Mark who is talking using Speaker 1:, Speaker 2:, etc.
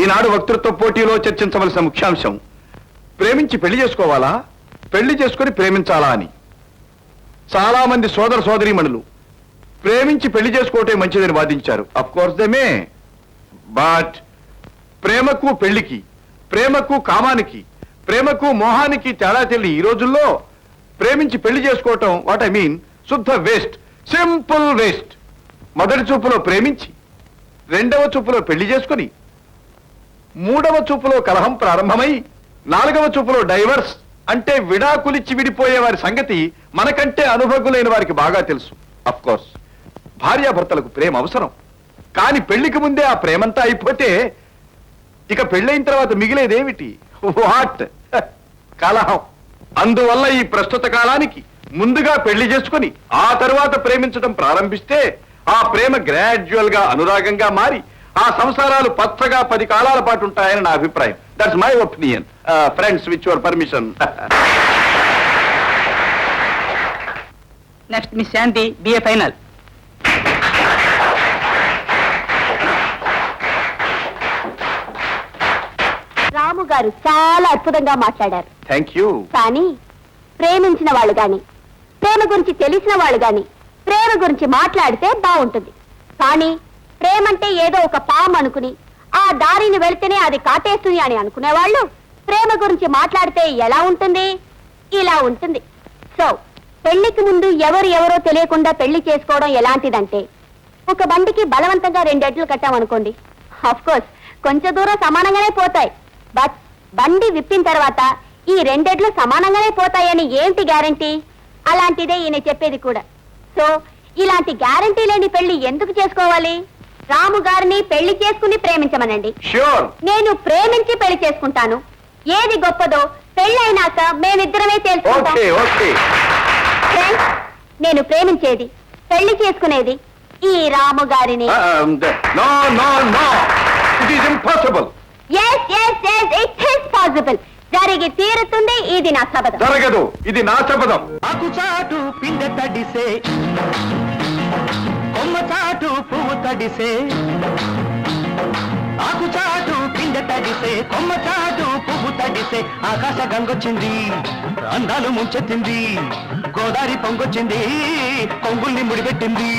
Speaker 1: ఈనాడు వక్తృత్వ పోటీలో చర్చించవలసిన ముఖ్యాంశం ప్రేమించి పెళ్లి చేసుకోవాలా, పెళ్లి చేసుకుని ప్రేమించాలా అని. చాలా మంది సోదర సోదరీమణులు ప్రేమించి పెళ్లి చేసుకోవటం మంచిదని వాదించారు. Of course they may, but ప్రేమకు పెళ్లికి, ప్రేమకు కామానికి, ప్రేమకు మోహానికి తేడా తెలియ ఈ రోజుల్లో ప్రేమించి పెళ్లి చేసుకోవటం, వాట్ ఐ మీన్, శుద్ధ వేస్ట్, సింపుల్ వేస్ట్. మొదటి చూపులో ప్రేమించి, రెండవ చూపులో పెళ్లి చేసుకుని, మూడవ చూపులో కలహం ప్రారంభమై, నాలుగవ చూపులో డైవర్స్ అంటే విడాకులిచ్చి విడిపోయే వారి సంగతి మనకంటే అనుభవజ్ఞులైన వారికి బాగా తెలుసు. అఫ్ కోర్స్ భార్యాభర్తలకు ప్రేమ అవసరం, కానీ పెళ్లికి ముందే ఆ ప్రేమంతా అయిపోతే ఇక పెళ్ళైన తర్వాత మిగిలేదేమిటి? వాట్? కలహం. అందువల్ల ఈ ప్రస్తుత కాలానికి ముందుగా పెళ్లి చేసుకుని ఆ తరువాత ప్రేమించడం ప్రారంభిస్తే ఆ ప్రేమ గ్రాడ్యువల్ గా అనురాగంగా మారి ఆ సంసారాలు పచ్చగా 10 కాలాల పాటు ఉంటాయని నా అభిప్రాయం. That's my opinion. Friends, with your permission.
Speaker 2: Next miss Shanti, BA final.
Speaker 3: Ramu garu చాలా అద్భుతంగా మాట్లాడారు.
Speaker 1: Thank you.
Speaker 3: కానీ ప్రేమించిన వాళ్ళు గాని, ప్రేమ గురించి తెలిసిన వాళ్ళు గాని ప్రేమ గురించి మాట్లాడితే బాగుంటుంది. కానీ ప్రేమంటే ఏదో ఒక పాము అనుకుని ఆ దారిని వెళితేనే అది కాటేస్తుంది అని అనుకునేవాళ్ళు ప్రేమ గురించి మాట్లాడితే ఎలా ఉంటుంది? ఇలా ఉంటుంది. సో పెళ్లికి ముందు ఎవరో తెలియకుండా పెళ్లి చేసుకోవడం ఎలాంటిదంటే, ఒక బండికి బలవంతంగా 2 ఎడ్లు కట్టామనుకోండి, ఆఫ్ కోర్స్ కొంచెం దూరం సమానంగానే పోతాయి. బట్ బండి విప్పిన తర్వాత ఈ 2 ఎడ్లు సమానంగానే పోతాయని ఏంటి గ్యారంటీ? అలాంటిదే ఈయన చెప్పేది కూడా. సో ఇలాంటి గ్యారంటీ లేని పెళ్లి ఎందుకు చేసుకోవాలి? రాము గారిని పెళ్లి చేసుకుని ప్రేమించమనండి.
Speaker 1: ష్యూర్.
Speaker 3: నేను ప్రేమించి పెళ్లి చేసుకుంటాను. ఏది గొప్పదో పెళ్ళైనాక మేమిద్దరమే తెలుసుకుంటాం.
Speaker 1: Okay okay.
Speaker 3: ఫ్రెండ్స్, నేను ప్రేమించేది, పెళ్లి చేసుకునేది ఈ రాము గారిని.
Speaker 1: No no no, it is impossible.
Speaker 3: yes yes yes it is possible. జరిగి తీరుతుంది. ఇది నా శపథం.
Speaker 1: జరగదు, ఇది నా శపథం.
Speaker 4: ఆకుచాటు పిందె తడిసే, కొమ్మ చాటు పువ్వు తడిసే, ఆకుచాటు పిందె తడిసే, కొమ్మ చాటు పువ్వు తడిసే, ఆకాశ గంగొచ్చింది, అందాలు ముంచెత్తింది, గోదావరి పొంగొచ్చింది, కొంగుల్ని ముడిపెట్టింది.